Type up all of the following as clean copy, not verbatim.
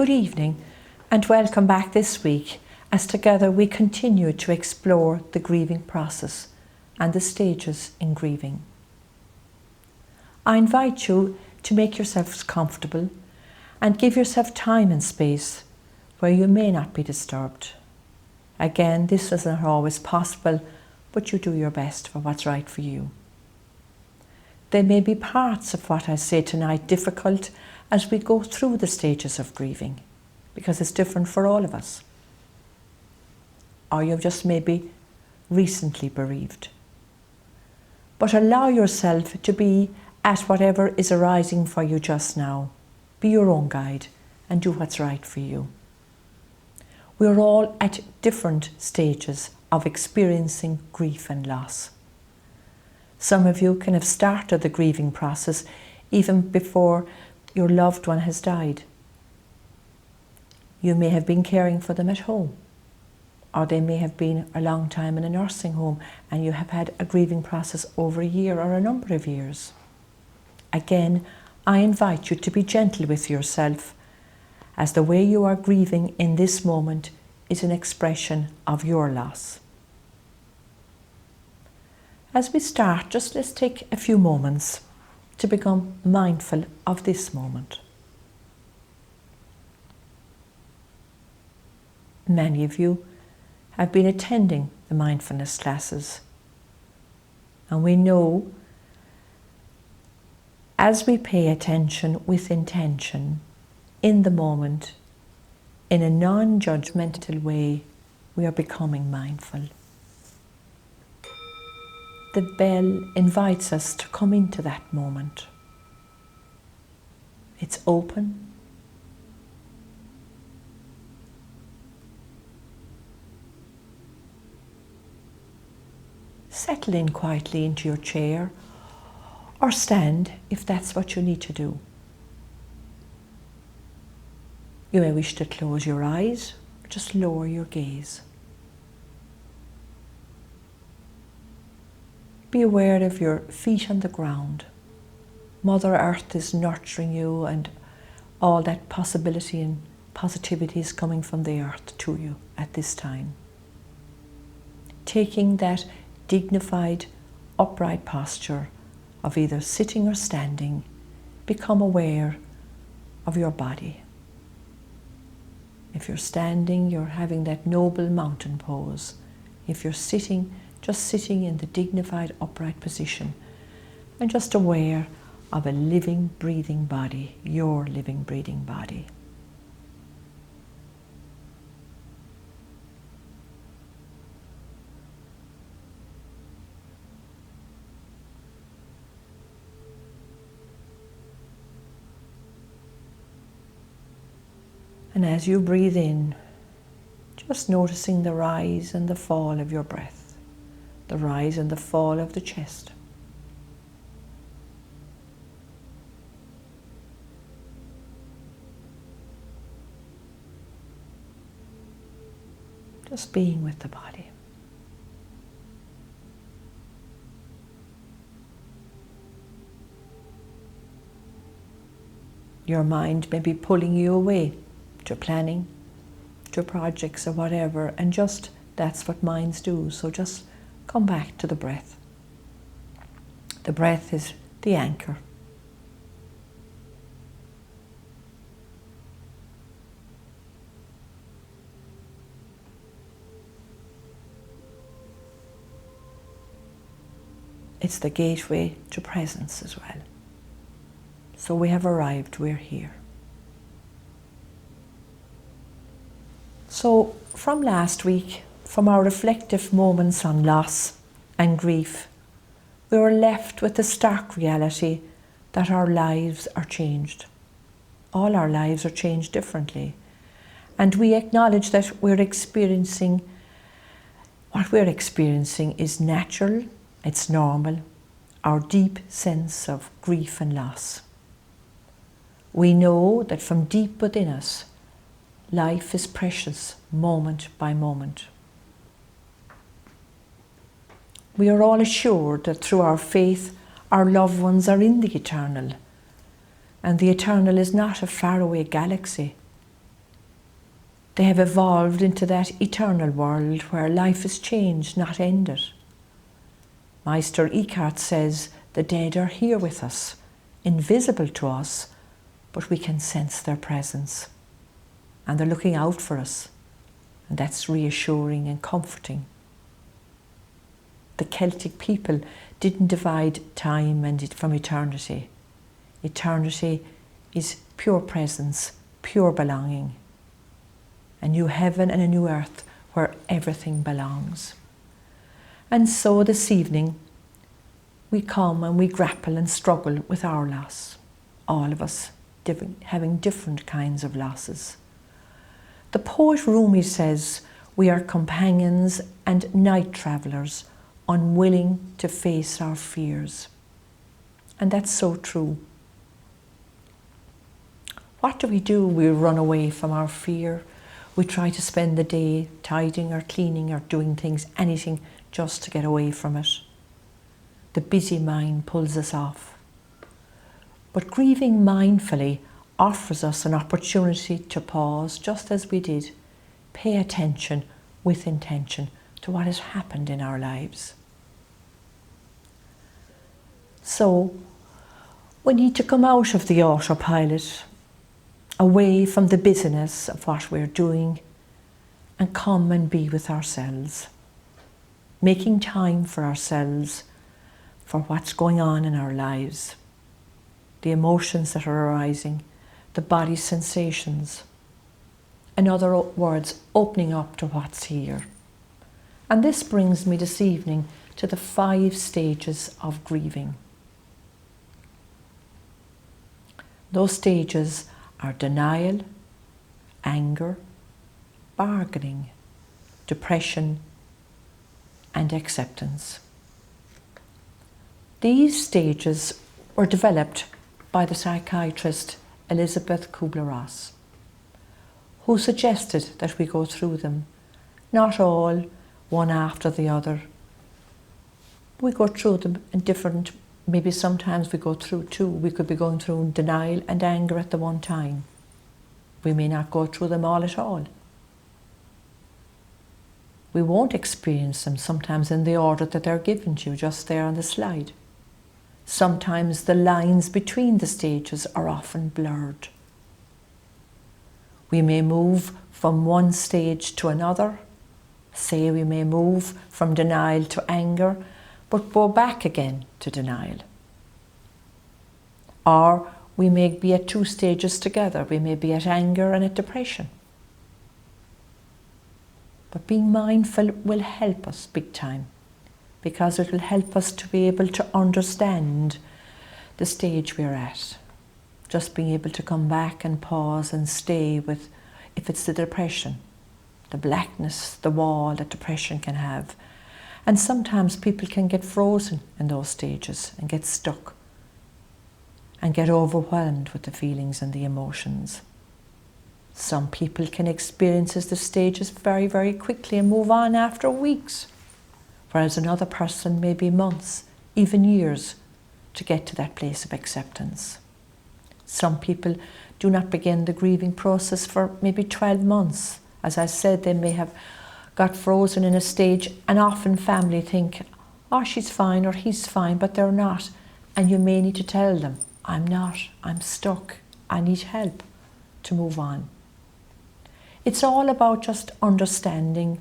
Good evening and welcome back this week as together we continue to explore the grieving process and the stages in grieving. I invite you to make yourselves comfortable and give yourself time and space where you may not be disturbed. Again, this is not always possible, but you do your best for what's right for you. There may be parts of what I say tonight difficult as we go through the stages of grieving, because it's different for all of us. Or you've just maybe recently bereaved. But allow yourself to be at whatever is arising for you just now. Be your own guide and do what's right for you. We're all at different stages of experiencing grief and loss. Some of you can have started the grieving process even before your loved one has died. You may have been caring for them at home, or they may have been a long time in a nursing home and you have had a grieving process over a year or a number of years. Again, I invite you to be gentle with yourself, as the way you are grieving in this moment is an expression of your loss. As we start, just let's take a few moments to become mindful of this moment. Many of you have been attending the mindfulness classes, and we know as we pay attention with intention in the moment, in a non-judgmental way, we are becoming mindful. The bell invites us to come into that moment. It's open. Settle in quietly into your chair or stand if that's what you need to do. You may wish to close your eyes or just lower your gaze. Be aware of your feet on the ground. Mother Earth is nurturing you, and all that possibility and positivity is coming from the earth to you at this time. Taking that dignified, upright posture of either sitting or standing, become aware of your body. If you're standing, you're having that noble mountain pose. If you're sitting, just sitting in the dignified, upright position, and just aware of a living, breathing body, your living, breathing body. And as you breathe in, just noticing the rise and the fall of your breath, the rise and the fall of the chest. Just being with the body. Your mind may be pulling you away to planning, to projects or whatever, and just that's what minds do. So just come back to the breath. The breath is the anchor. It's the gateway to presence as well. So we have arrived, we're here. So from last week, from our reflective moments on loss and grief, we were left with the stark reality that our lives are changed. All our lives are changed differently. And we acknowledge that what we're experiencing is natural, it's normal, our deep sense of grief and loss. We know that from deep within us, life is precious, moment by moment. We are all assured that through our faith, our loved ones are in the eternal. And the eternal is not a faraway galaxy. They have evolved into that eternal world where life is changed, not ended. Meister Eckhart says the dead are here with us, invisible to us, but we can sense their presence. And they're looking out for us. And that's reassuring and comforting. The Celtic people didn't divide time from eternity. Eternity is pure presence, pure belonging. A new heaven and a new earth where everything belongs. And so this evening, we come and we grapple and struggle with our loss. All of us having different kinds of losses. The poet Rumi says, we are companions and night travellers, unwilling to face our fears. And that's so true. What do? We run away from our fear. We try to spend the day tidying or cleaning or doing things, anything, just to get away from it. The busy mind pulls us off. But grieving mindfully offers us an opportunity to pause, just as we did, pay attention with intention to what has happened in our lives. So, we need to come out of the autopilot, away from the busyness of what we're doing, and come and be with ourselves, making time for ourselves, for what's going on in our lives, the emotions that are arising, the body sensations. In other words, opening up to what's here. And this brings me this evening to the 5 stages of grieving. Those stages are denial, anger, bargaining, depression, and acceptance. These stages were developed by the psychiatrist Elizabeth Kubler-Ross, who suggested that we go through them, not all, one after the other. We go through them in different, maybe sometimes we go through 2. We could be going through denial and anger at the one time. We may not go through them all at all. We won't experience them sometimes in the order that they're given to you, just there on the slide. Sometimes the lines between the stages are often blurred. We may move from one stage to another. Say we may move from denial to anger, but go back again to denial. Or we may be at 2 stages together. We may be at anger and at depression. But being mindful will help us big time, because it will help us to be able to understand the stage we're at. Just being able to come back and pause and stay with, if it's the depression, the blackness, the wall that depression can have. And sometimes people can get frozen in those stages and get stuck and get overwhelmed with the feelings and the emotions. Some people can experience the stages very, very quickly and move on after weeks, whereas another person may be months, even years, to get to that place of acceptance. Some people do not begin the grieving process for maybe 12 months. As I said, they may have got frozen in a stage, and often family think, oh, she's fine or he's fine, but they're not. And you may need to tell them, I'm not, I'm stuck, I need help to move on. It's all about just understanding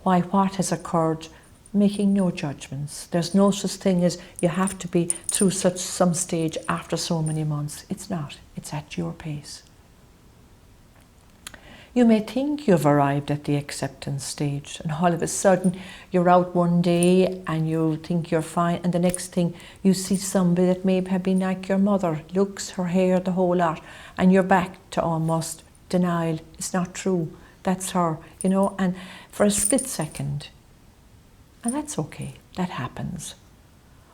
why what has occurred, making no judgments. There's no such thing as you have to be through some stage after so many months. It's not. It's at your pace. You may think you've arrived at the acceptance stage, and all of a sudden you're out one day and you think you're fine, and the next thing you see somebody that may have been like your mother, looks, her hair, the whole lot, and you're back to almost denial. It's not true. That's her, and for a split second. And that's okay. That happens.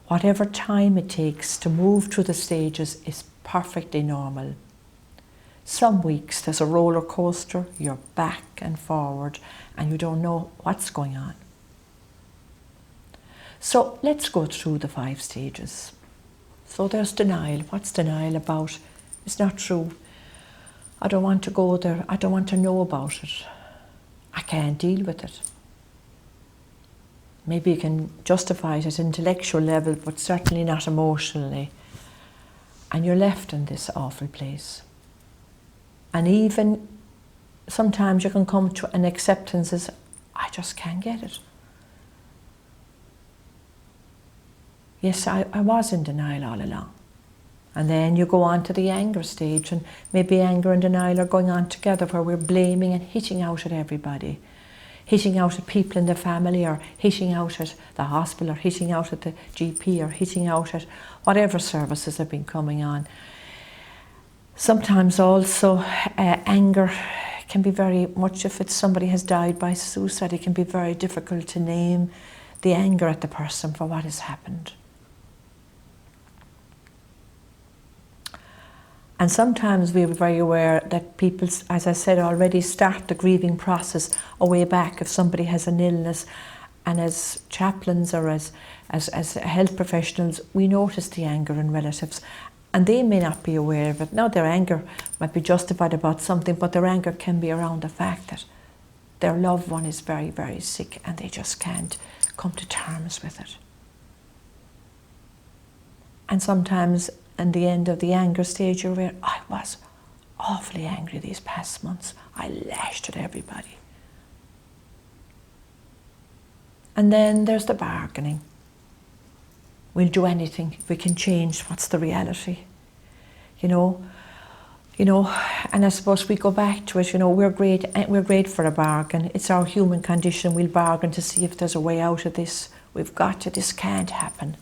Whatever time it takes to move through the stages is perfectly normal. Some weeks there's a roller coaster, you're back and forward and you don't know what's going on. So let's go through the 5 stages. So there's denial. What's denial about? It's not true. I don't want to go there. I don't want to know about it. I can't deal with it. Maybe you can justify it at an intellectual level, but certainly not emotionally. And you're left in this awful place. And even sometimes you can come to an acceptance as, I just can't get it. Yes, I was in denial all along. And then you go on to the anger stage, and maybe anger and denial are going on together, where we're blaming and hitting out at everybody. Hitting out at people in the family, or hitting out at the hospital, or hitting out at the GP, or hitting out at whatever services have been coming on. Sometimes also anger can be very much, if it's somebody has died by suicide, it can be very difficult to name the anger at the person for what has happened. And sometimes we're very aware that people, as I said already, start the grieving process a way back if somebody has an illness. And as chaplains or as health professionals, we notice the anger in relatives. And they may not be aware of it. Now, their anger might be justified about something, but their anger can be around the fact that their loved one is very, very sick and they just can't come to terms with it. And sometimes, in the end of the anger stage, you're aware, I was awfully angry these past months. I lashed at everybody. And then there's the bargaining. We'll do anything if we can change what's the reality. You know, and I suppose we go back to it, we're great for a bargain. It's our human condition. We'll bargain to see if there's a way out of this. We've got to, this can't happen.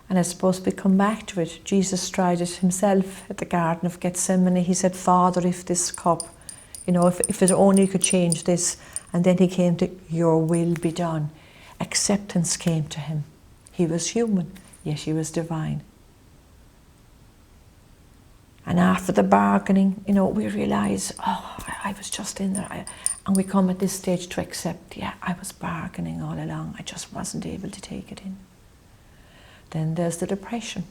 And I suppose we come back to it. Jesus tried it himself at the Garden of Gethsemane. He said, Father, if this cup, if it only could change this. And then he came to, your will be done. Acceptance came to him. He was human, yet he was divine. And after the bargaining, we realise, I was just in there. And we come at this stage to accept, I was bargaining all along. I just wasn't able to take it in. Then there's the depression,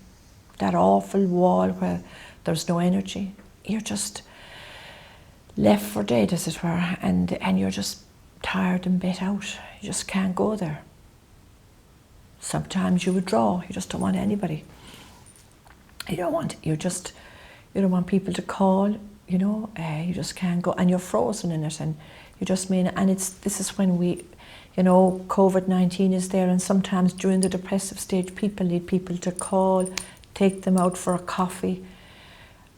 that awful wall where there's no energy. You're just left for dead, as it were, and you're just tired and bit out. You just can't go there. Sometimes you withdraw. You just don't want anybody. You don't want people to call. You just can't go, and you're frozen in it, and you just mean. And this is when we. COVID-19 is there, and sometimes during the depressive stage, people need people to call, take them out for a coffee.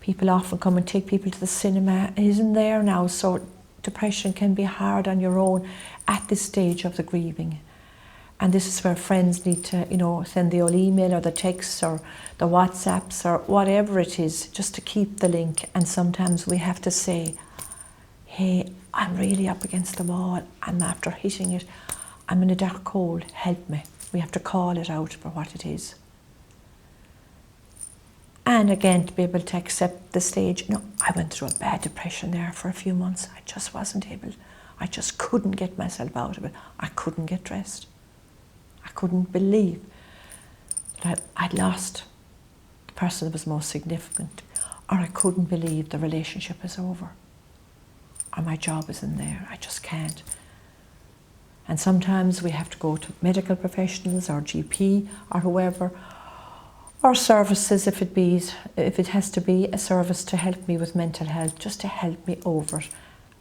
People often come and take people to the cinema. It isn't there now, so depression can be hard on your own at this stage of the grieving. And this is where friends need to, send the old email or the texts or the WhatsApps or whatever it is, just to keep the link. And sometimes we have to say, hey, I'm really up against the wall. I'm after hitting it. I'm in a dark hole. Help me. We have to call it out for what it is. And again, to be able to accept the stage. I went through a bad depression there for a few months. I just wasn't able. I just couldn't get myself out of it. I couldn't get dressed. I couldn't believe that I'd lost the person that was most significant. Or I couldn't believe the relationship is over. Or my job is in there. I just can't. And sometimes we have to go to medical professionals or GP or whoever, or services if it has to be a service to help me with mental health, just to help me over it.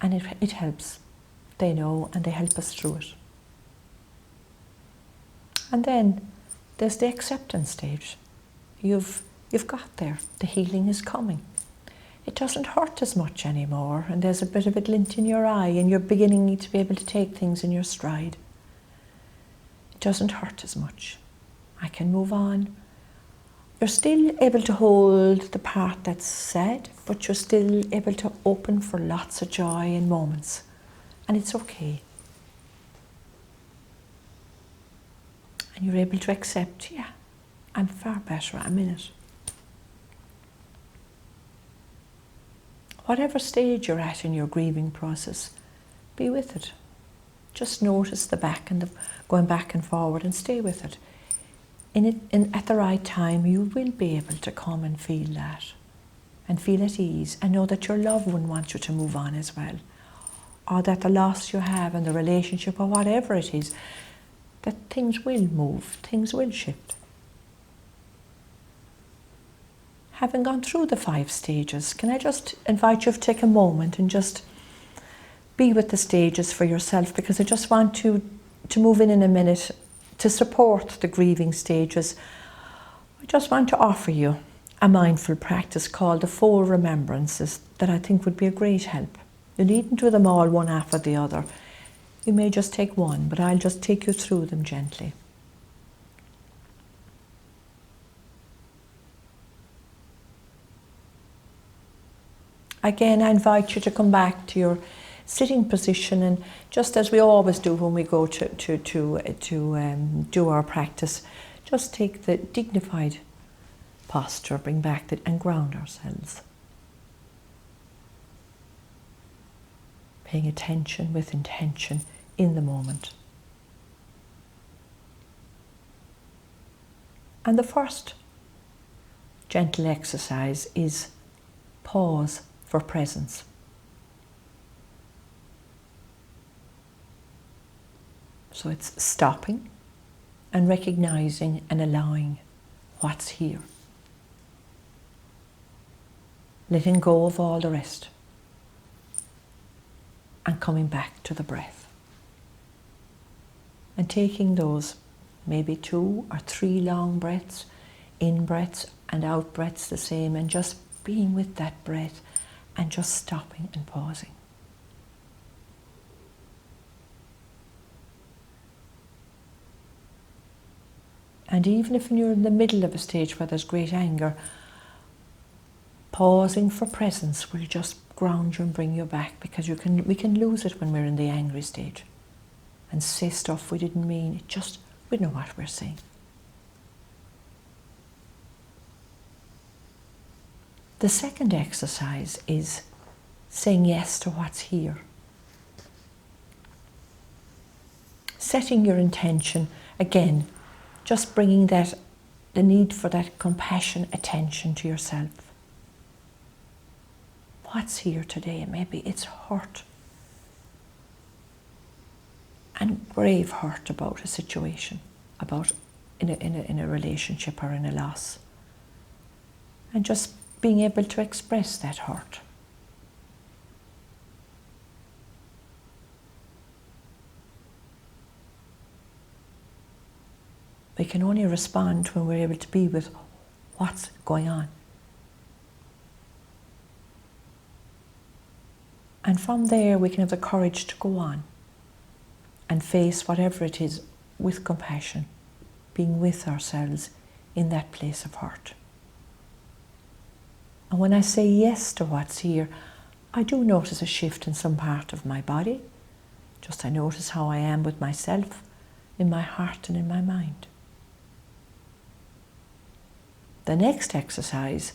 And it helps. They know and they help us through it. And then there's the acceptance stage. You've got there. The healing is coming. It doesn't hurt as much anymore, and there's a bit of a glint in your eye, and you're beginning to be able to take things in your stride. It doesn't hurt as much. I can move on. You're still able to hold the part that's sad, but you're still able to open for lots of joy and moments, and it's okay. And you're able to accept, I'm far better, I'm in it. Whatever stage you're at in your grieving process, be with it. Just notice the back and the going back and forward, and stay with it. At the right time, you will be able to come and feel that. and feel at ease, and know that your loved one wants you to move on as well, or that the loss you have in the relationship or whatever it is, that things will move, things will shift. Having gone through the 5 stages, can I just invite you to take a moment and just be with the stages for yourself, because I just want to move in a minute to support the grieving stages. I just want to offer you a mindful practice called the Four Remembrances that I think would be a great help. You needn't do them all one after the other. You may just take one, but I'll just take you through them gently. Again, I invite you to come back to your sitting position, and just as we always do when we go to do our practice, just take the dignified posture, bring back and ground ourselves. Paying attention with intention in the moment. And the first gentle exercise is pause for presence. So it's stopping and recognizing and allowing what's here. Letting go of all the rest and coming back to the breath. And taking those maybe 2 or 3 long breaths, in breaths and out breaths the same, and just being with that breath and just stopping and pausing. And even if you're in the middle of a stage where there's great anger, pausing for presence will just ground you and bring you back, because we can lose it when we're in the angry stage and say stuff we didn't mean. We know what we're saying. The second exercise is saying yes to what's here. Setting your intention, again, just bringing the need for that compassion, attention to yourself. What's here today? Maybe it's hurt. And grave hurt about a situation, about in a relationship or in a loss. And just being able to express that hurt. We can only respond when we're able to be with what's going on. And from there we can have the courage to go on and face whatever it is with compassion, being with ourselves in that place of hurt. And when I say yes to what's here, I do notice a shift in some part of my body. Just I notice how I am with myself, in my heart and in my mind. The next exercise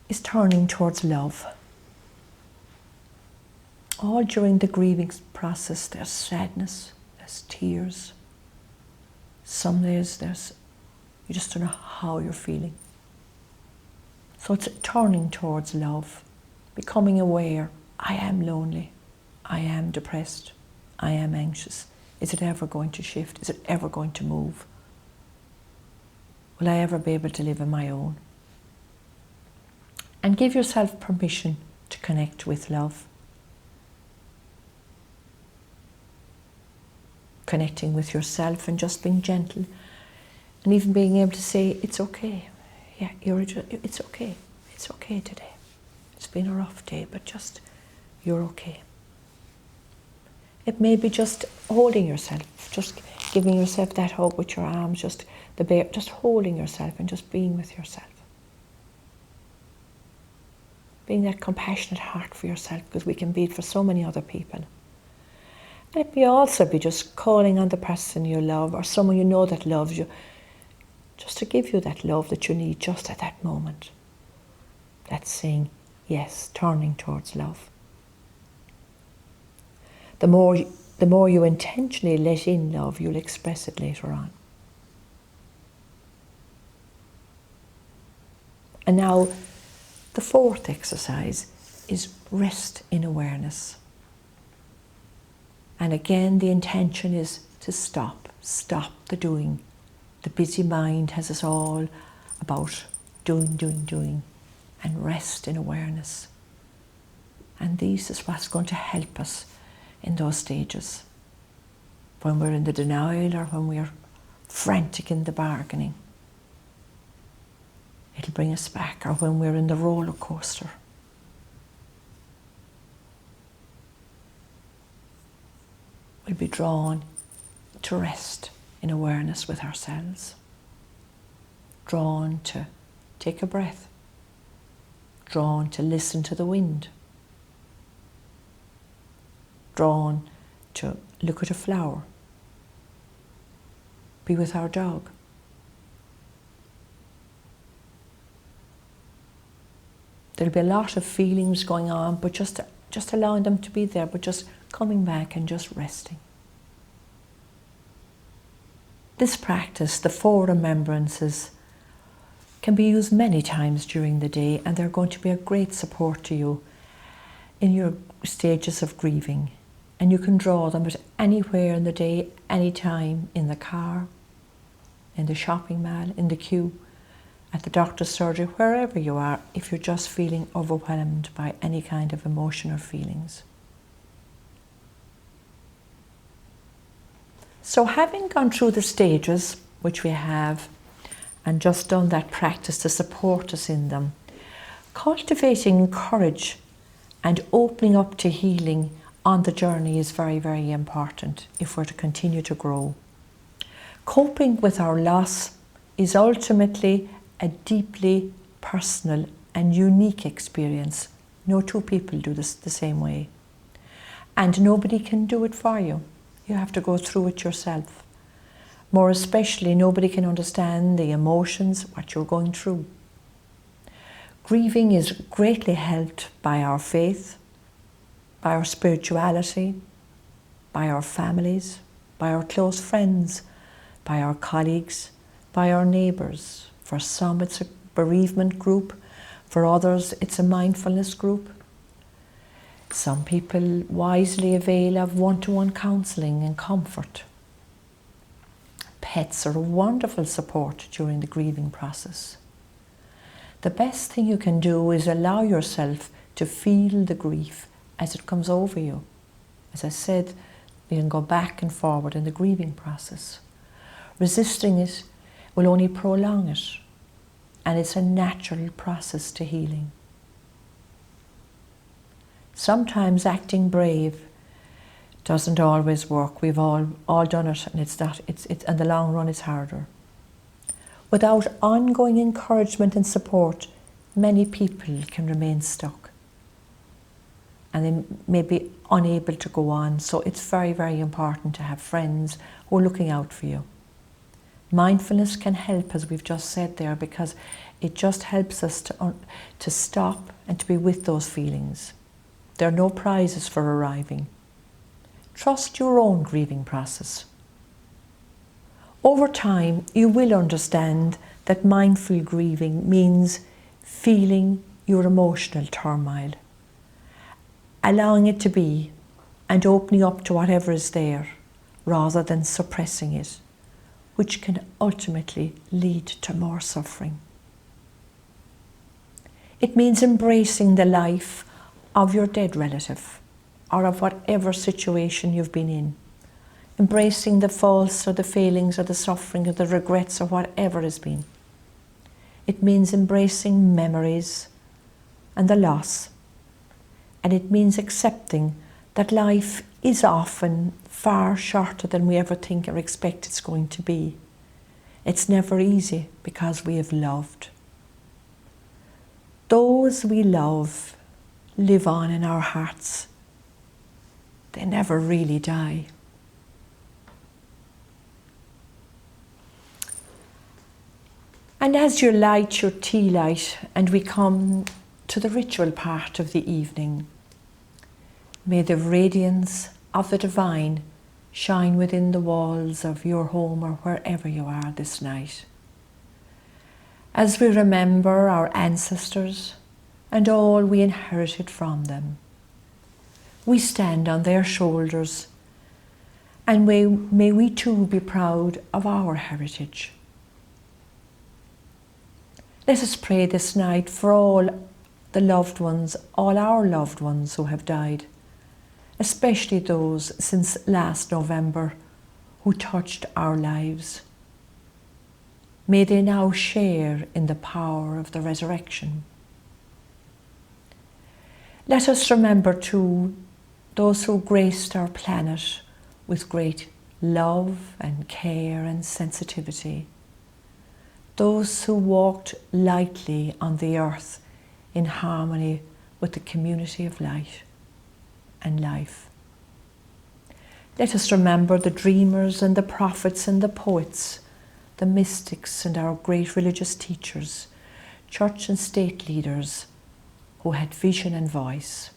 is turning towards love. All during the grieving process, there's sadness, there's tears. Some days you just don't know how you're feeling. So it's turning towards love, becoming aware, I am lonely, I am depressed, I am anxious. Is it ever going to shift? Is it ever going to move? Will I ever be able to live on my own? And give yourself permission to connect with love. Connecting with yourself and just being gentle. And even being able to say, it's okay. Yeah, it's okay. It's okay today. It's been a rough day, but just, you're okay. It may be just holding yourself, just giving yourself that hug with your arms, just holding yourself and just being with yourself. Being that compassionate heart for yourself, because we can be it for so many other people. And it may also be just calling on the person you love or someone you know that loves you, just to give you that love that you need just at that moment. That's saying yes, turning towards love. The more you intentionally let in love, you'll express it later on. And now, The fourth exercise is rest in awareness. And again, the intention is to stop the doing. The busy mind has us all about doing, and rest in awareness. And this is what's going to help us in those stages. When we're in the denial or when we're frantic in the bargaining. It'll bring us back, or when we're in the roller coaster. We'll be drawn to rest in awareness with ourselves. Drawn to take a breath. Drawn to listen to the wind. Drawn to look at a flower. Be with our dog. There'll be a lot of feelings going on, but just allowing them to be there, but just coming back and just resting. This practice, the Four Remembrances, can be used many times during the day, and they're going to be a great support to you in your stages of grieving. And you can draw them at anywhere in the day, any time, in the car, in the shopping mall, in the queue, at the doctor's surgery, wherever you are, if you're just feeling overwhelmed by any kind of emotion or feelings. So having gone through the stages, which we have, and just done that practice to support us in them, cultivating courage and opening up to healing on the journey is very, very important if we're to continue to grow. Coping with our loss is ultimately a deeply personal and unique experience. No two people do this the same way. And nobody can do it for you. You have to go through it yourself. More especially, nobody can understand the emotions, what you're going through. Grieving is greatly helped by our faith, by our spirituality, by our families, by our close friends, by our colleagues, by our neighbours. For some it's a bereavement group, for others it's a mindfulness group. Some people wisely avail of one-to-one counselling and comfort. Pets are a wonderful support during the grieving process. The best thing you can do is allow yourself to feel the grief as it comes over you. As I said, you can go back and forward in the grieving process. Resisting it will only prolong it, and it's a natural process to healing. Sometimes acting brave doesn't always work. We've all done it, and it's in the long run it's harder. Without ongoing encouragement and support, many people can remain stuck and they may be unable to go on. So it's very, very important to have friends who are looking out for you. Mindfulness can help, as we've just said there, because it just helps us to stop and to be with those feelings. There are no prizes for arriving. Trust your own grieving process. Over time, you will understand that mindful grieving means feeling your emotional turmoil, allowing it to be and opening up to whatever is there rather than suppressing it, which can ultimately lead to more suffering. It means embracing the life of your dead relative or of whatever situation you've been in. Embracing the faults or the failings or the suffering or the regrets or whatever has been. It means embracing memories and the loss. And it means accepting that life is often far shorter than we ever think or expect it's going to be. It's never easy because we have loved. Those we love live on in our hearts. They never really die. And as you light your tea light and we come to the ritual part of the evening, may the radiance of the divine shine within the walls of your home or wherever you are this night. As we remember our ancestors and all we inherited from them. We stand on their shoulders, and may we too be proud of our heritage. Let us pray this night for all the loved ones, all our loved ones who have died, especially those since last November who touched our lives. May they now share in the power of the resurrection. Let us remember too those who graced our planet with great love and care and sensitivity, those who walked lightly on the earth in harmony with the community of light and life. Let us remember the dreamers and the prophets and the poets, the mystics and our great religious teachers, church and state leaders who had vision and voice.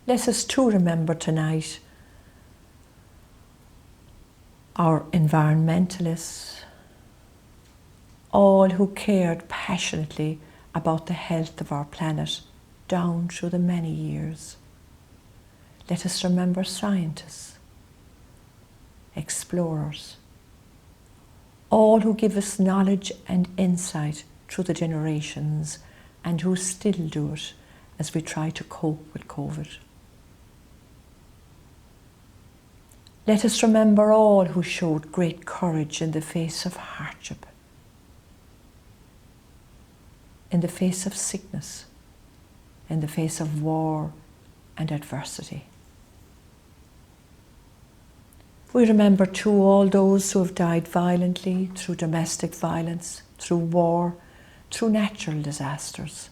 Let us too remember tonight our environmentalists, all who cared passionately about the health of our planet down through the many years. Let us remember scientists, explorers, all who give us knowledge and insight through the generations and who still do it as we try to cope with COVID. Let us remember all who showed great courage in the face of hardship, in the face of sickness, in the face of war and adversity. We remember too all those who have died violently through domestic violence, through war, through natural disasters.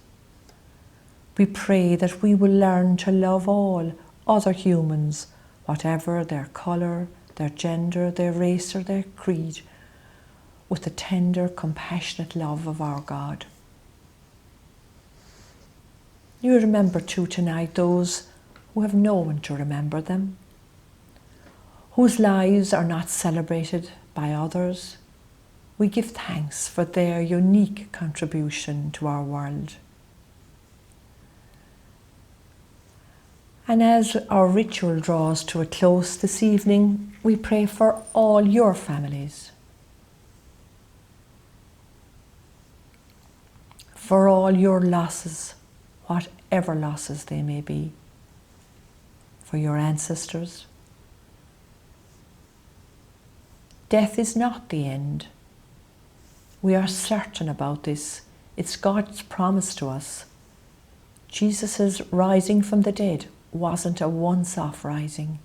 We pray that we will learn to love all other humans, whatever their colour, their gender, their race or their creed, with the tender, compassionate love of our God. You remember too tonight those who have no one to remember them, whose lives are not celebrated by others. We give thanks for their unique contribution to our world. And as our ritual draws to a close this evening, we pray for all your families, for all your losses, whatever losses they may be, for your ancestors. Death is not the end. We are certain about this. It's God's promise to us. Jesus' rising from the dead wasn't a once-off rising.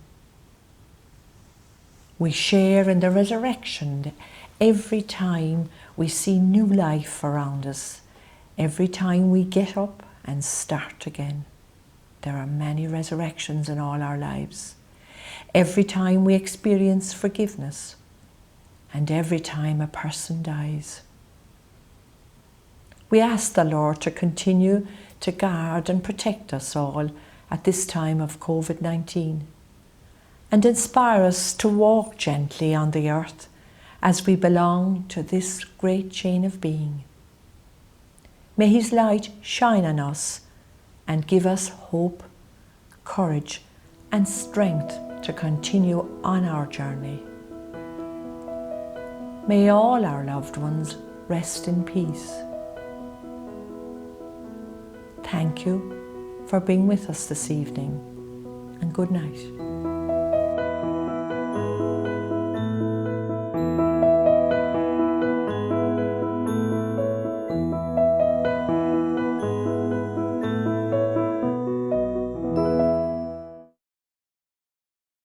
We share in the resurrection every time we see new life around us, every time we get up and start again. There are many resurrections in all our lives. Every time we experience forgiveness, and every time a person dies. We ask the Lord to continue to guard and protect us all at this time of COVID-19 and inspire us to walk gently on the earth as we belong to this great chain of being. May His light shine on us and give us hope, courage and strength to continue on our journey. May all our loved ones rest in peace. Thank you for being with us this evening, and good night.